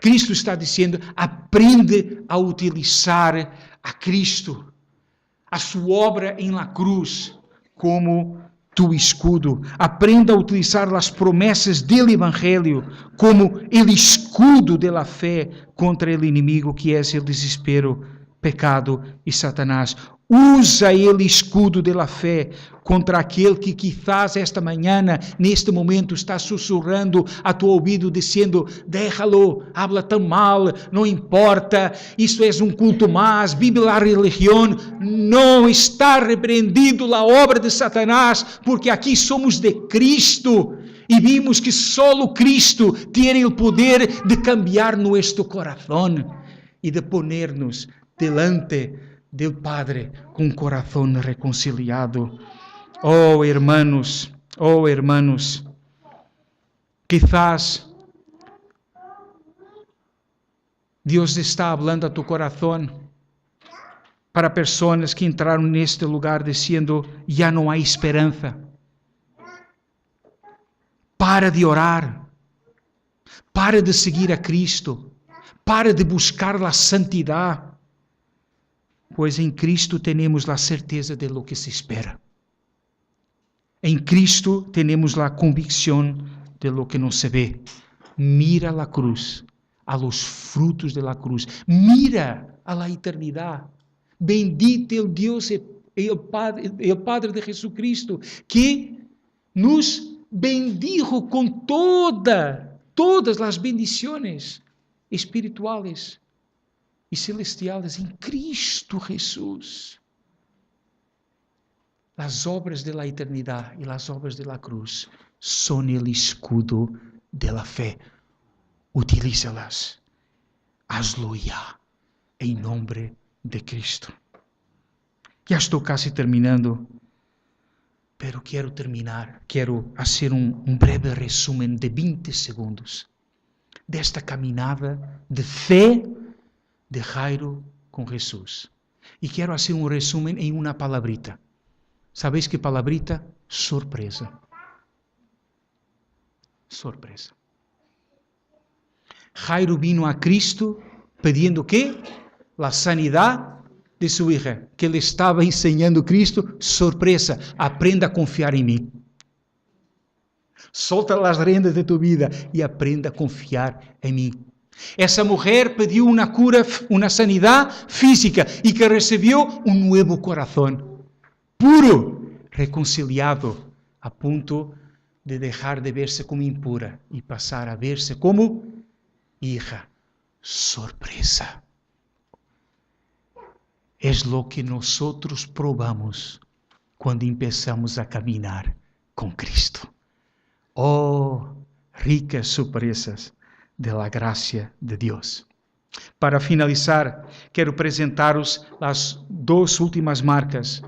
Cristo está dizendo, aprende a utilizar a Cristo, a sua obra em la cruz, como tu escudo. Aprenda a utilizar as promessas do Evangelho como o escudo da fé contra o inimigo que é o desespero pecado e Satanás. Usa ele escudo da fé contra aquele que quizás esta manhã, neste momento, está sussurrando a tu ouvido, dizendo, déjalo, habla tão mal, não importa, isso é um culto más, vive a religião. Não está repreendido a obra de Satanás, porque aqui somos de Cristo. E vimos que só Cristo tem o poder de cambiar nosso coração e de poner-nos delante do Padre com coração reconciliado. Oh hermanos, quizás Deus está falando a tu coração para pessoas que entraram neste lugar dizendo, já não há esperança. Para de orar, para de seguir a Cristo, para de buscar a santidade, pois em Cristo temos a certeza de lo que se espera. Em Cristo temos a convicção de lo que não se vê. Mira a cruz, a los frutos de la cruz, mira a la eternidade. Bendito el Deus e el Padre de Jesucristo, que nos bendijo com todas as bendições espirituais e celestiais em Cristo Jesus. As obras da eternidade e as obras da cruz são o escudo da fé. Utilízalas. Hazlo ya, em nome de Cristo. Já estou quase terminando, pero quero terminar. Quero fazer um breve resumo de 20 segundos desta caminhada de fé de Jairo com Jesus. E quero fazer um resumo em uma palabrita. ¿Sabéis que palabrita? Sorpresa. Sorpresa. Jairo vino a Cristo pedindo ¿qué? La sanidad de su hija, que le estaba enseñando Cristo. Sorpresa, aprenda a confiar en mí. Solta las riendas de tu vida y aprenda a confiar en mí. Essa mulher pediu uma cura, uma sanidade física e que recebeu um novo coração. Puro, reconciliado, a ponto de deixar de ver-se como impura e passar a ver-se como hija. Sorpresa. Es lo que nosotros probamos quando empezamos a caminar com Cristo. Oh, ricas surpresas de la gracia de Deus. Para finalizar, quero apresentar-vos as duas últimas marcas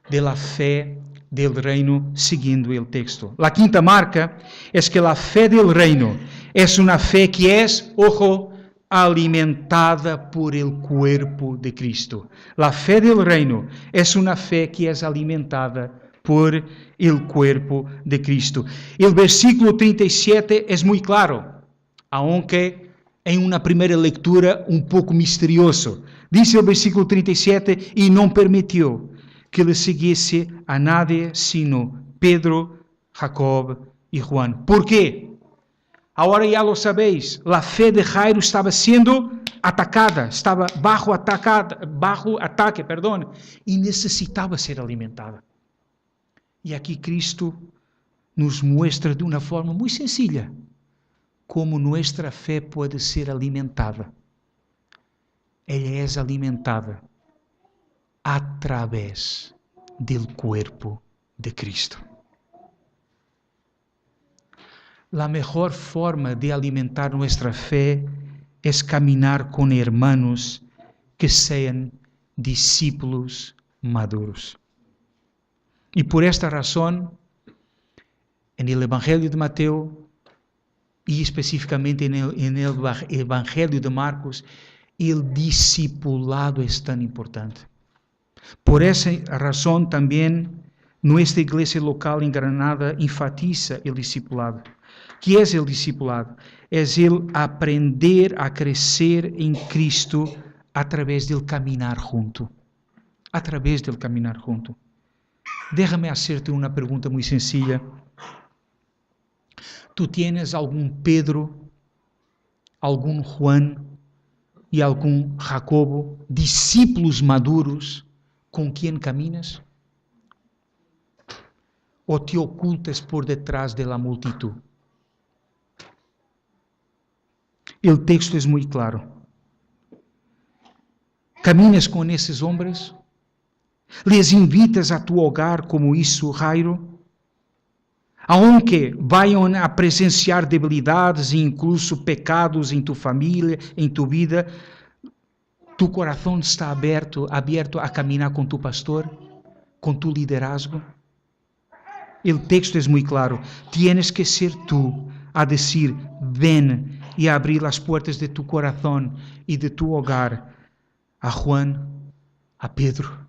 de la fé del reino, seguindo o texto. La quinta marca es que la fe del reino es una fe que es, ojo, alimentada por el cuerpo de Cristo. La fe del reino es una fe que es alimentada por el cuerpo de Cristo. El versículo 37 es muy claro, aunque en una primera lectura un poco misterioso. Dice el versículo 37, y no permitió que le siguiese a nadie sino Pedro, Jacob y Juan. ¿Por qué? Ahora ya lo sabéis, la fe de Jairo estaba siendo atacada, estaba bajo ataque, y necesitaba ser alimentada. Y aquí Cristo nos muestra de una forma muy sencilla como nuestra fe puede ser alimentada. Ella es alimentada a través del cuerpo de Cristo. La mejor forma de alimentar nuestra fe es caminar con hermanos que sean discípulos maduros. Y por esta razón, en el Evangelio de Mateo y específicamente en el Evangelio de Marcos, el discipulado es tan importante. Por esa razón también nuestra iglesia local en Granada enfatiza el discipulado. ¿Qué es el discipulado? Es el aprender a crecer en Cristo a través del caminar junto. A través del caminar junto. Déjame hacerte una pregunta muy sencilla. ¿Tú tienes algún Pedro, algún Juan e algum Jacobo, discípulos maduros, com quem caminas? Ou te ocultas por detrás da multitud? O texto é muito claro. Caminas com esses homens? Les invitas a tu hogar como hizo Jairo? Aunque vayan a presenciar debilidades e incluso pecados em tu família, em tu vida, tu coração está aberto a caminhar com tu pastor, com tu liderazgo? O texto é muito claro. Tienes que ser tu a dizer, ven, e a abrir as portas de tu coração e de tu hogar a Juan, a Pedro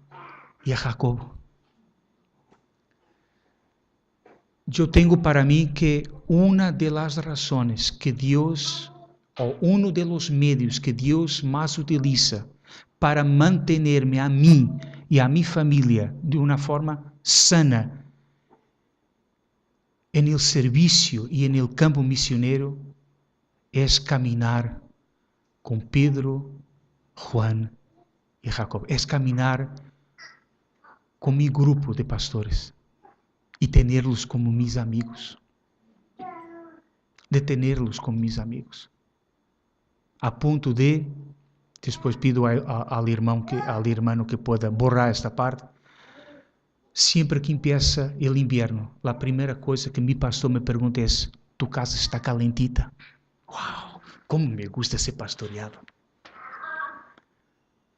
e a Jacobo. Eu tenho para mim que uma das razões que Deus, ou um dos medios que Deus mais utiliza para manter-me a mim e a minha família de uma forma sana no serviço e no campo missioneiro é caminhar com Pedro, Juan e Jacob. É caminhar com meu grupo de pastores e tê-los como mis amigos. De tê-los como mis amigos. A ponto de, depois pido ao irmão que pueda borrar esta parte, sempre que empieza o inverno, a primeira coisa que meu pastor me pergunta é: tu casa está calentita? Uau, como me gusta ser pastoreado.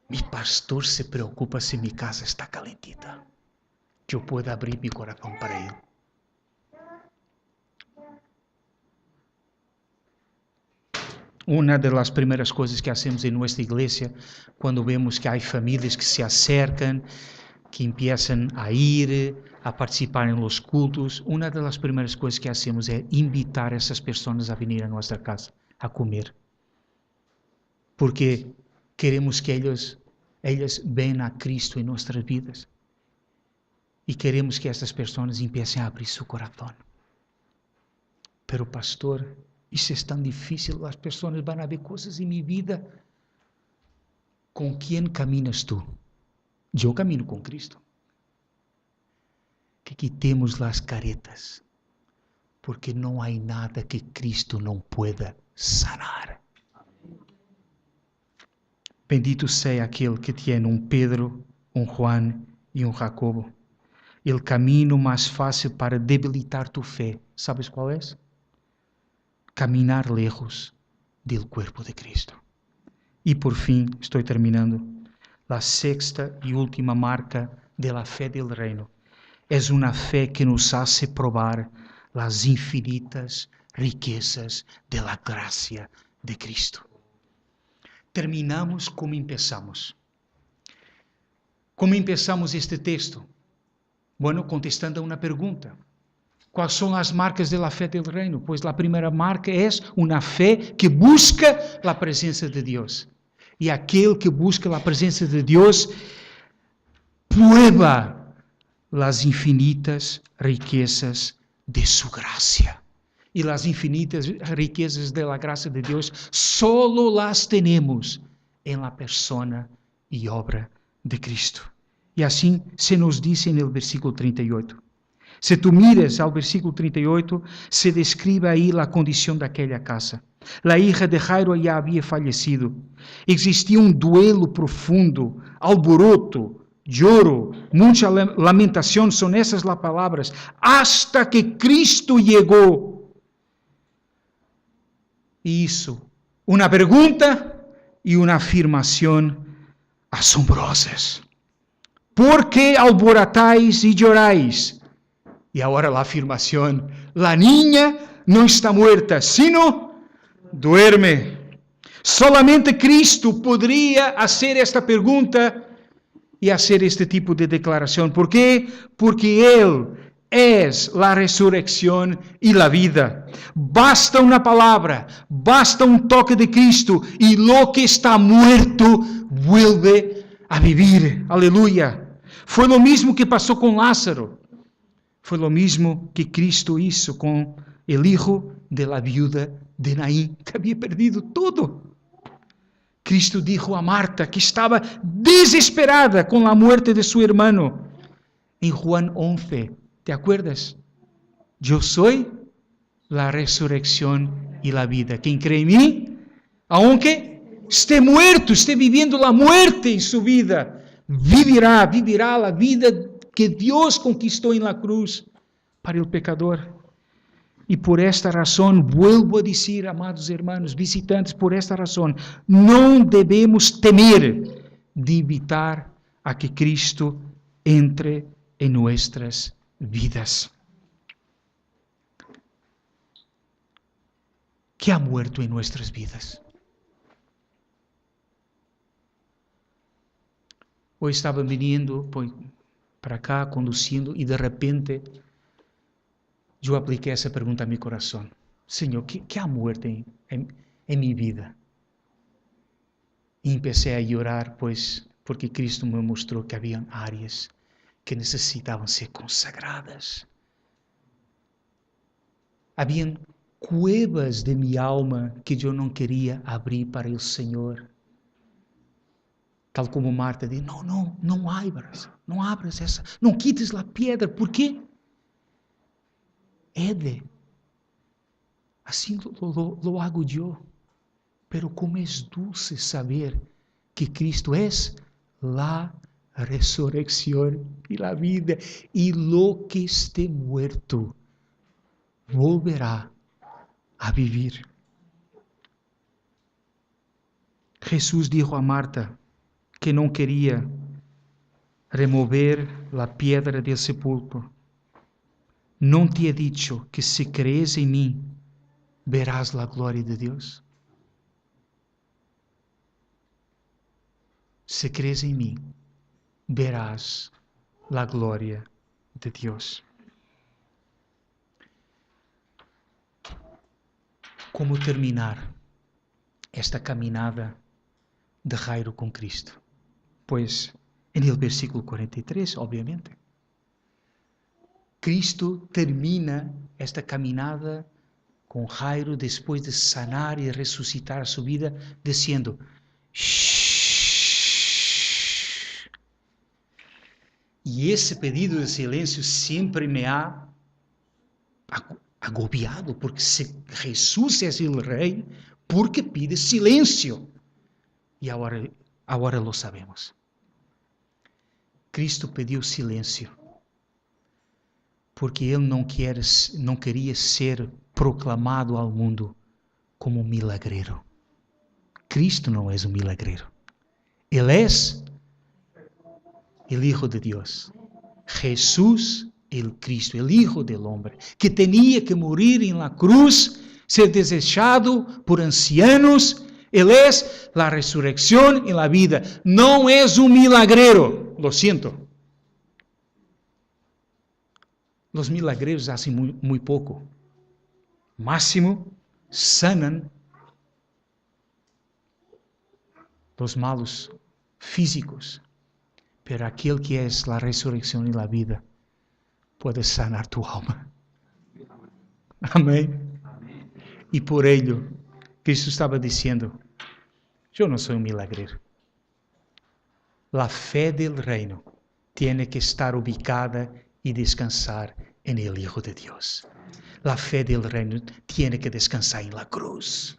Mi pastor se preocupa se minha casa está calentita. Eu puedo abrir meu coração para ele. Uma das primeiras coisas que hacemos em nossa igreja, quando vemos que há famílias que se acercam, que empiezam a ir, a participar em los cultos, uma das primeiras coisas que hacemos é invitar essas pessoas a vir a nossa casa, a comer. Porque queremos que elas vejam a Cristo em nossas vidas. E queremos que essas pessoas empiecem a abrir seu coração. Pero pastor, isso é tão difícil, as pessoas vão ver coisas em minha vida. Com quem caminas tu? Eu camino com Cristo. Que quitemos as caretas, porque não há nada que Cristo não pueda sanar. Bendito seja aquele que tem um Pedro, um Juan e um Jacobo. O caminho mais fácil para debilitar tu fé, ¿sabes qual é? Caminar lejos do corpo de Cristo. E por fim, estou terminando, a sexta e última marca da fé do reino é uma fé que nos hace provar as infinitas riquezas da graça de Cristo. Terminamos como empezamos. Como empezamos este texto? Bueno, contestando a uma pergunta. Quais são as marcas da fé do reino? Pois a primeira marca é uma fé que busca a presença de Deus. E aquele que busca a presença de Deus prueba as infinitas riquezas de sua graça. E as infinitas riquezas da graça de Deus solo las temos em la persona e obra de Cristo. E assim se nos diz no versículo 38. Se tu miras ao versículo 38, se describe aí a condição daquela casa. A hija de Jairo já havia falecido. Existia um duelo profundo, alboroto, lloro, muita lamentação. São essas as palavras. Hasta que Cristo chegou. E isso, uma pergunta e uma afirmação assombrosas. ¿Por qué alborotáis y lloráis? Y ahora la afirmación, la niña no está muerta, sino duerme. Solamente Cristo podría hacer esta pregunta y hacer este tipo de declaración. ¿Por qué? Porque Él es la resurrección y la vida. Basta una palabra, basta un toque de Cristo y lo que está muerto vuelve a vivir. Aleluya. Foi o mesmo que passou com Lázaro. Foi o mesmo que Cristo hizo com o hijo de la viuda de Naín, que havia perdido tudo. Cristo dijo a Marta, que estaba desesperada con la muerte de su hermano, en Juan 11, ¿te acuerdas? Yo soy la resurrección y la vida. Quien cree en mí, aunque esté muerto, esté viviendo la muerte en su vida, vivirá la vida que Dios conquistó en la cruz para el pecador. Y por esta razón, vuelvo a decir, amados hermanos, visitantes, por esta razón, no debemos temer de invitar a que Cristo entre en nuestras vidas. ¿Qué ha muerto en nuestras vidas? Hoy estaba viniendo para acá, conduciendo, y de repente yo apliqué esa pregunta a mi corazón. Señor, ¿qué ha muerto en mi vida? Y empecé a llorar, porque Cristo me mostró que habían áreas que necesitaban ser consagradas. Habían cuevas de mi alma que yo no quería abrir para el Señor. Tal como Marta dice, no abras esa, no quites la piedra. ¿Por qué? Así lo hago yo. Pero como es dulce saber que Cristo es la resurrección y la vida, y lo que esté muerto volverá a vivir. Jesús dijo a Marta que no quería remover la piedra del sepulcro. ¿No te he dicho que si crees en mí, verás la gloria de Dios? Si crees en mí, verás la gloria de Dios. ¿Cómo terminar esta caminada de Jairo con Cristo? Pues en el versículo 43, obviamente. Cristo termina esta caminada con Jairo después de sanar y resucitar su vida, diciendo, shh. Y ese pedido de silencio siempre me ha agobiado, porque si Jesús es el Rey, ¿por qué pide silencio? Y ahora lo sabemos. Cristo pidió silencio porque Él no quería ser proclamado al mundo como un milagrero. Cristo no es un milagrero. Él es el Hijo de Dios. Jesús, el Cristo, el Hijo del Hombre, que tenía que morir en la cruz, ser desechado por ancianos. Él es la resurrección y la vida. No es un milagrero. Lo siento. Los milagreros hacen muy poco. Máximo, sanan los malos físicos. Pero aquel que es la resurrección y la vida puede sanar tu alma. Amén. Y por ello, Cristo estaba diciendo, yo no soy un milagrero. La fe del reino tiene que estar ubicada y descansar en el Hijo de Dios. La fe del reino tiene que descansar en la cruz.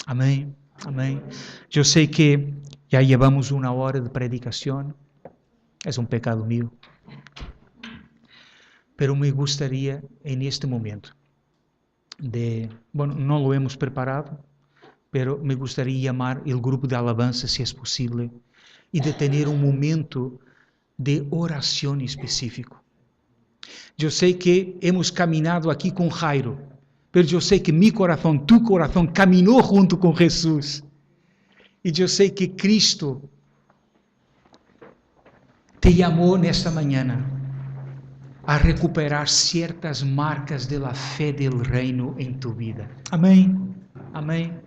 Amén, amén. Yo sé que ya llevamos 1 hora de predicación. Es un pecado mío. Pero me gustaría en este momento no lo hemos preparado, pero me gustaría llamar el grupo de alabanza, si es posible, y de tener un momento de oración específico. Yo sé que hemos caminado aquí con Jairo, pero yo sé que mi corazón, tu corazón, caminó junto con Jesús. Y yo sé que Cristo te llamó nesta mañana a recuperar ciertas marcas de la fe del reino en tu vida. Amén, amén.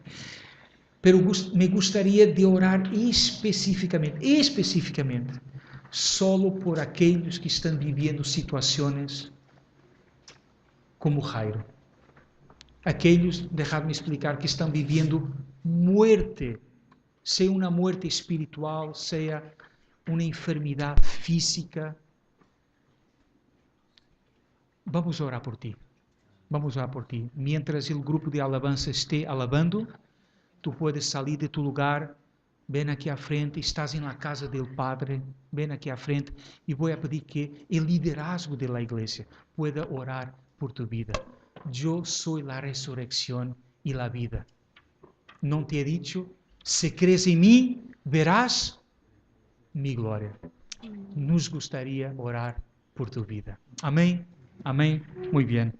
Pero me gustaría de orar especificamente, solo por aquellos que están viviendo situaciones como Jairo. Aquellos, dejadme explicar, que estão vivendo muerte sea una muerte espiritual, sea una enfermedad física. Vamos a orar por ti. Vamos a orar por ti. Mientras el grupo de alabanza esté alabando, tú puedes salir de tu lugar, ven aquí à frente, estás en la casa del Padre, ven aquí à frente y voy a pedir que el liderazgo de la iglesia pueda orar por tu vida. Yo soy la resurrección y la vida. ¿No te he dicho? Si crees en mí, verás mi gloria. Nos gustaría orar por tu vida. Amén. Amén. Muy bien.